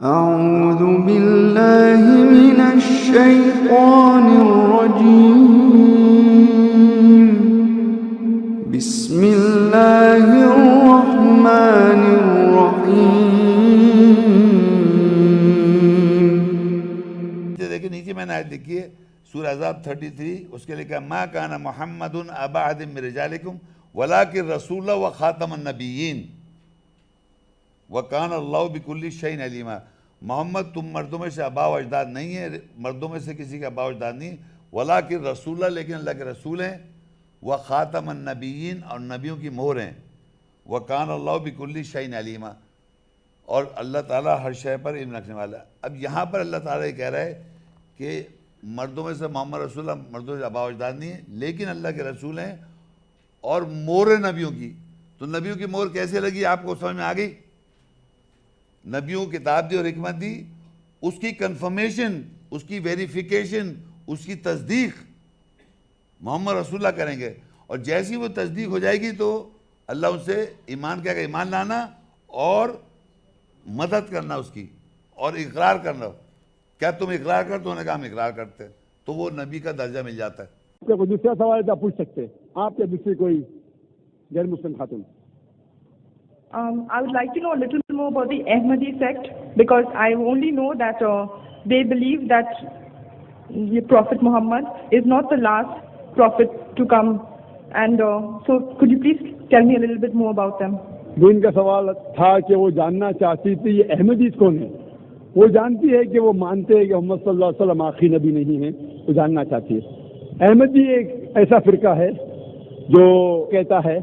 أعوذ بالله من الشيطان الرجيم. بسم الله الرحمن الرحيم. دیکھیں نیچے میں نے آیت لکھی ہے سورہ احزاب 33، اس کے لکھا ما کان محمد ابا احد من رجالکم ولکن رسول و خاتم النبیین وکان اللہ بکل شیء علیما. محمد تم مردوں میں سے آبا و اجداد نہیں ہے، مردوں میں سے کسی کا آبا و اجداد نہیں، ولکن رسول، لیکن اللہ کے رسول ہیں، وخاتم النبیین، اور نبیوں کی مہر ہیں، وکان اللہ بکل شیء علیما، اور اللہ تعالیٰ ہر شے پر علم رکھنے والا ہے. اب یہاں پر اللہ تعالیٰ یہ کہہ رہا ہے کہ مردوں میں سے محمد رسول اللہ، مردوں سے آبا و اجداد نہیں ہیں لیکن اللہ کے رسول ہیں، اور مہر نبیوں کی. تو نبیوں کی مہر کیسے لگی آپ کو سمجھ میں آ گئی؟ نبیوں کتاب دی اور حکمت دی، اس کی کنفرمیشن، اس کی ویریفیکیشن، اس کی تصدیق محمد رسول اللہ کریں گے، اور جیسی وہ تصدیق ہو جائے گی تو اللہ ان سے ایمان کہے گا، ایمان لانا اور مدد کرنا اس کی، اور اقرار کرنا. کیا تم اقرار کرتے؟ انہوں نے کہا ہم اقرار کرتے ہیں، تو وہ نبی کا درجہ مل جاتا ہے. آپ کا کوئی دوسرا سوال ہے تو آپ پوچھ سکتے ہیں، آپ یا دوسری کوئی غیر مسلم خاتون. I would like to know a little more about the Ahmadi sect, because I only know that they believe that the Prophet Muhammad is not the last prophet to come, and so could you please tell me a little bit more about them? جو ان کا سوال تھا کہ وہ جاننا چاہتی تھی یہ احمدیز کون ہے. وہ جانتی ہے کہ وہ مانتے ہیں کہ محمد صلی اللہ علیہ وسلم آخری نبی نہیں ہیں، وہ جاننا چاہتی ہے. احمدی ایک ایسا فرقہ ہے جو کہتا ہے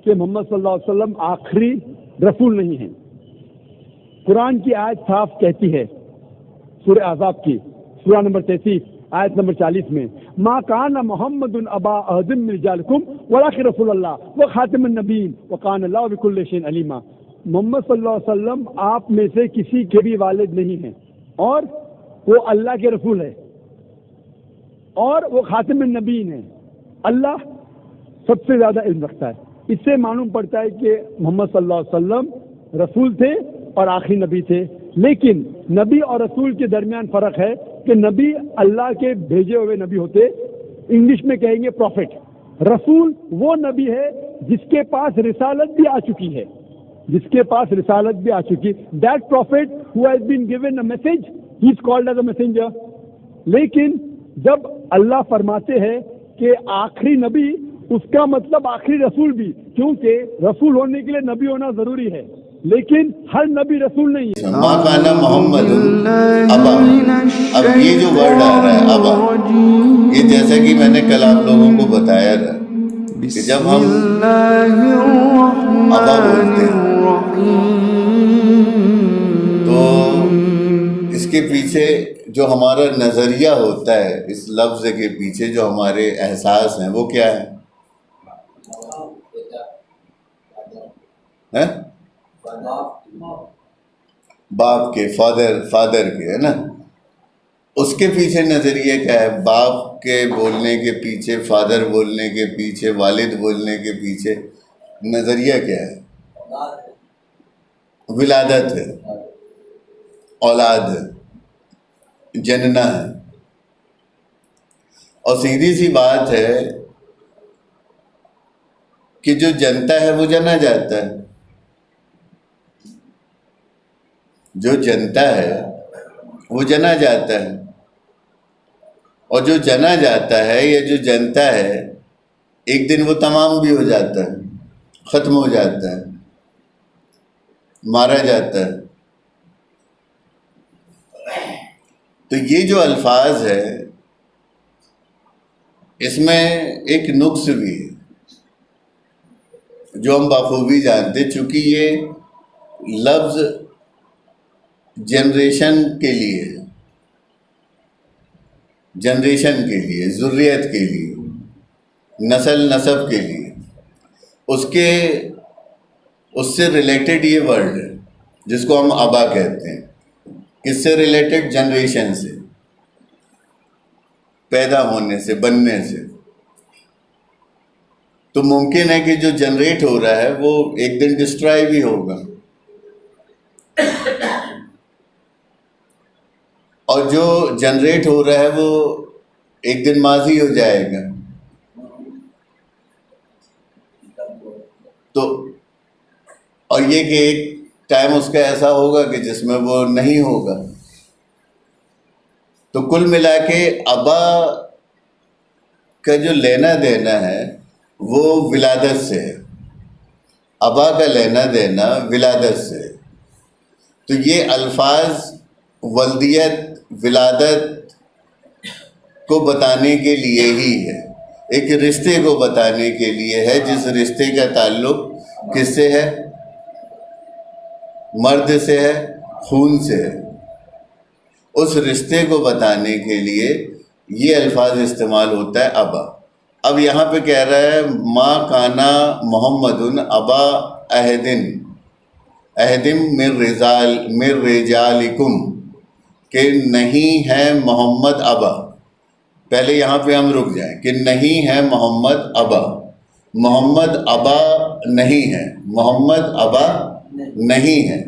کہ محمد صلی اللہ علیہ وسلم آخری رسول نہیں ہیں. قرآن کی آیت صاف کہتی ہے، سورہ احزاب کی سورہ نمبر 33 آیت نمبر 40 میں، ما کان محمد ابا احد من رجالکم ولکن رسول اللہ وخاتم النبیین وکان اللہ بکل شیء علیما. محمد صلی اللہ علیہ وسلم آپ میں سے کسی کے بھی والد نہیں ہیں، اور وہ اللہ کے رسول ہے، اور وہ خاتم النبیین ہے. اللہ سب سے زیادہ علم رکھتا ہے. اس سے معلوم پڑتا ہے کہ محمد صلی اللہ علیہ وسلم رسول تھے اور آخری نبی تھے. لیکن نبی اور رسول کے درمیان فرق ہے کہ نبی اللہ کے بھیجے ہوئے نبی ہوتے، انگلش میں کہیں گے پروفٹ. رسول وہ نبی ہے جس کے پاس رسالت بھی آ چکی ہے، جس کے پاس رسالت بھی آ چکی. That prophet who has been given a message, he is called as a messenger. لیکن جب اللہ فرماتے ہیں کہ آخری نبی، اس کا مطلب آخری رسول بھی، کیونکہ رسول ہونے کے لیے نبی ہونا ضروری ہے، لیکن ہر نبی رسول نہیں ہے. ما کان محمد ابا، اب یہ جو ورڈ آ رہا ہے ابا، یہ جیسا کہ میں نے کل آپ لوگوں کو بتایا تھا کہ جب ہم ابا بولتے ہیں تو اس کے پیچھے جو ہمارا نظریہ ہوتا ہے، اس لفظ کے پیچھے جو ہمارے احساس ہیں وہ کیا ہے؟ باپ کے، فادر کے، ہے نا. اس کے پیچھے نظریہ کیا ہے؟ باپ کے بولنے کے پیچھے، فادر بولنے کے پیچھے، والد بولنے کے پیچھے نظریہ کیا ہے؟ ولادت ہے، اولاد ہے، جننا ہے. اور سیدھی سی بات ہے کہ جو جنتا ہے وہ جنا جاتا ہے. جو جنتا ہے وہ جنا جاتا ہے، اور جو جنا جاتا ہے یا جو جنتا ہے ایک دن وہ تمام بھی ہو جاتا ہے، ختم ہو جاتا ہے، مارا جاتا ہے. تو یہ جو الفاظ ہے اس میں ایک نقص بھی ہے جو ہم بخوبی جانتے، چونکہ یہ لفظ جنریشن کے لیے، جنریشن کے لیے، ذریت کے لیے، نسل نسب کے لیے، اس سے ریلیٹڈ یہ ورڈ ہے جس کو ہم ابا کہتے ہیں. کس سے ریلیٹڈ؟ جنریشن سے، پیدا ہونے سے، بننے سے. تو ممکن ہے کہ جو جنریٹ ہو رہا ہے وہ ایک دن ڈسٹرائے بھی ہوگا. اور جو جنریٹ ہو رہا ہے وہ ایک دن ماضی ہو جائے گا. تو اور یہ کہ ایک ٹائم اس کا ایسا ہوگا کہ جس میں وہ نہیں ہوگا. تو کل ملا کے ابا کا جو لینا دینا ہے وہ ولادت سے ہے. ابا کا لینا دینا ولادت سے ہے. تو یہ الفاظ ولدیت ولادت کو بتانے کے لیے ہی ہے، ایک رشتے کو بتانے کے لیے ہے، جس رشتے کا تعلق کس سے ہے؟ مرد سے ہے، خون سے ہے. اس رشتے کو بتانے کے لیے یہ الفاظ استعمال ہوتا ہے ابا. اب یہاں پہ کہہ رہا ہے ما کانا محمد ابا احدم من رجالکم، کہ نہیں ہے محمد ابا. پہلے یہاں پہ ہم رک جائیں کہ نہیں ہے محمد ابا. محمد ابا نہیں ہے، محمد ابا نہیں ہے.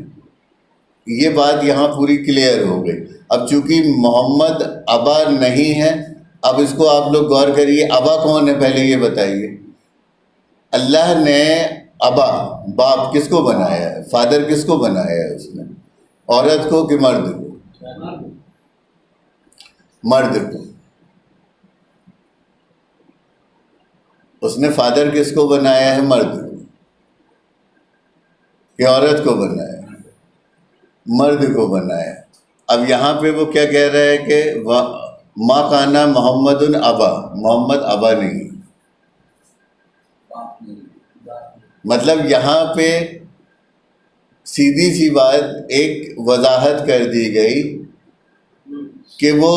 یہ بات یہاں پوری کلیئر ہو گئی. اب چونکہ محمد ابا نہیں ہے، اب اس کو آپ لوگ غور کریے. ابا کون ہے پہلے یہ بتائیے. اللہ نے ابا باپ کس کو بنایا ہے؟ فادر کس کو بنایا ہے اس نے؟ عورت کو کہ مرد کو؟ مرد کو. اس نے فادر کس کو بنایا ہے؟ مرد کو. کہ عورت کو بنایا؟ مرد کو بنایا. اب یہاں پہ وہ کیا کہہ رہا ہے کہ ما کانا محمد ابا، محمد ابا نہیں. مطلب یہاں پہ سیدھی سی بات ایک وضاحت کر دی گئی کہ وہ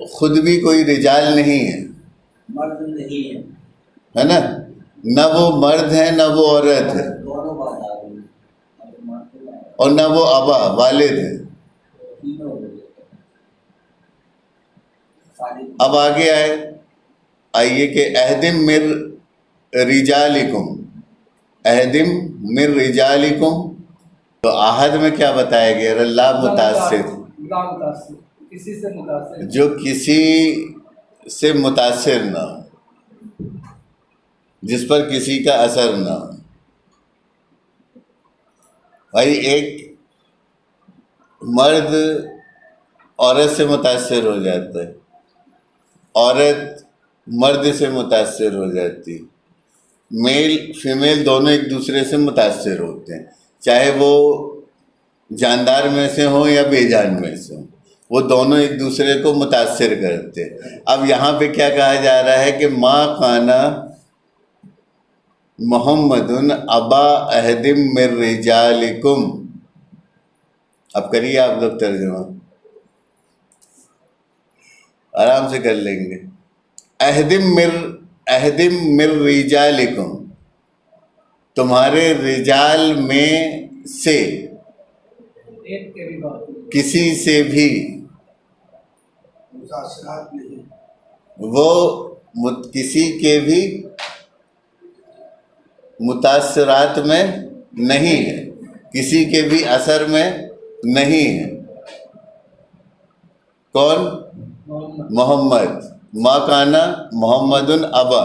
خود بھی کوئی رجال نہیں ہے، مرد نہیں ہے، ہے نا؟ نہ وہ مرد ہے نہ وہ عورت ہے، دونوں بات آ رہی ہے، اور نہ وہ ابا والد ہے. اب آگے آئیے کہ اہدم من رجالکم، اہدم من رجالکم. تو عہد میں کیا بتایا گیا؟ اللہ متاثر، کسی سے متاثر، جو کسی سے متاثر نہ ہو، جس پر کسی کا اثر نہ ہو. بھائی ایک مرد عورت سے متاثر ہو جاتا ہے، عورت مرد سے متاثر ہو جاتی، میل فیمیل دونوں ایک دوسرے سے متاثر ہوتے ہیں، چاہے وہ جاندار میں سے ہوں یا بے جان میں سے ہوں، وہ دونوں ایک دوسرے کو متاثر کرتے. اب یہاں پہ کیا کہا جا رہا ہے کہ ما کانا محمد ابا احدم من رجالکم. اب کریے آپ لوگ ترجمہ، آرام سے کر لیں گے. احدم من رجالکم، تمہارے رجال میں سے، ایک کے بھی بات کسی سے بھی، متاثرات نہیں، وہ کسی کے بھی متاثرات میں نہیں ہے، کسی کے بھی اثر میں نہیں ہے. کون؟ محمد. ما کانا محمد ابا.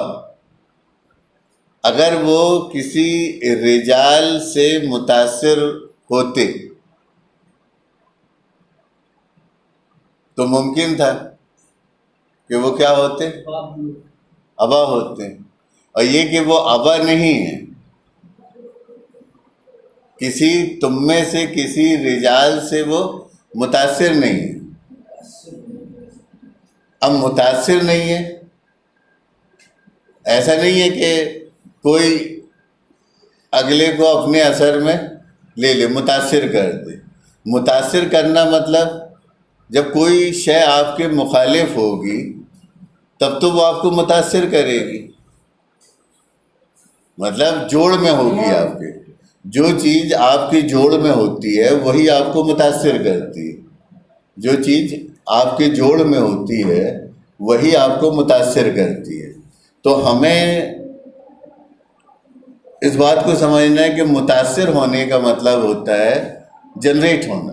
اگر وہ کسی رجال سے متاثر ہوتے تو ممکن تھا کہ وہ کیا ہوتے؟ ابا ہوتے. اور یہ کہ وہ ابا نہیں ہے، کسی تم میں سے کسی رجال سے وہ متاثر نہیں ہے. اب متاثر نہیں ہے، ایسا نہیں ہے کہ کوئی اگلے کو اپنے اثر میں لے لے، متاثر کر دے. متاثر کرنا مطلب جب کوئی شے آپ کے مخالف ہوگی تب تو وہ آپ کو متاثر کرے گی، مطلب جوڑ میں ہوگی آپ کے. جو چیز آپ کی جوڑ میں ہوتی ہے وہی آپ کو متاثر کرتی ہے. جو چیز آپ کے جوڑ میں ہوتی ہے وہی آپ کو متاثر کرتی ہے. تو ہمیں اس بات کو سمجھنا ہے کہ متاثر ہونے کا مطلب ہوتا ہے جنریٹ ہونا.